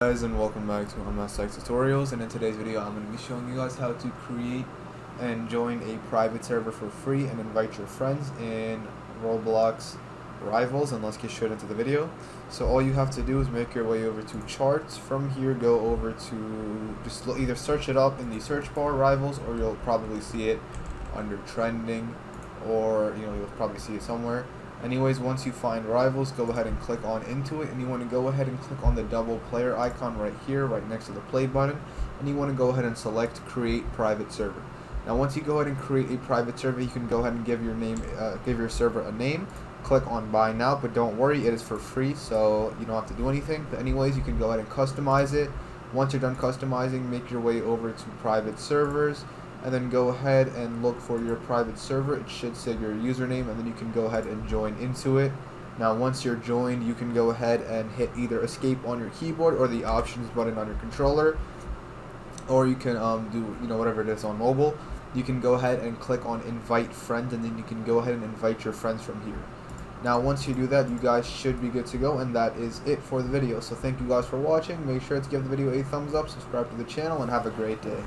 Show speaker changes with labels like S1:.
S1: Guys, and welcome back to MS Tech Tutorials. And in today's video I'm going to be showing you guys how to create and join a private server for free and invite your friends in Roblox Rivals. And let's get straight into the video. So all you have to do is make your way over to charts. From here go over to just either search it up in the search bar, Rivals, or you'll probably see it under trending, or you'll probably see it somewhere. Anyways, once you find Rivals, go ahead and click on into it, and you want to go ahead and click on the double player icon right here, right next to the play button, and you want to go ahead and select create private server. Now once you go ahead and create a private server, you can go ahead and give your server a name. Click on buy now, but don't worry, it is for free, so you don't have to do anything. But anyways, you can go ahead and customize it. Once you're done customizing, make your way over to private servers, and then go ahead and look for your private server. It should say your username, and then you can go ahead and join into it. Now once you're joined, you can go ahead and hit either escape on your keyboard or the options button on your controller, or you can do whatever it is on mobile. You can go ahead and click on invite friends, and then you can go ahead and invite your friends from here. Now once you do that, you guys should be good to go, and that is it for the video. So thank you guys for watching. Make sure to give the video a thumbs up, subscribe to the channel, and have a great day.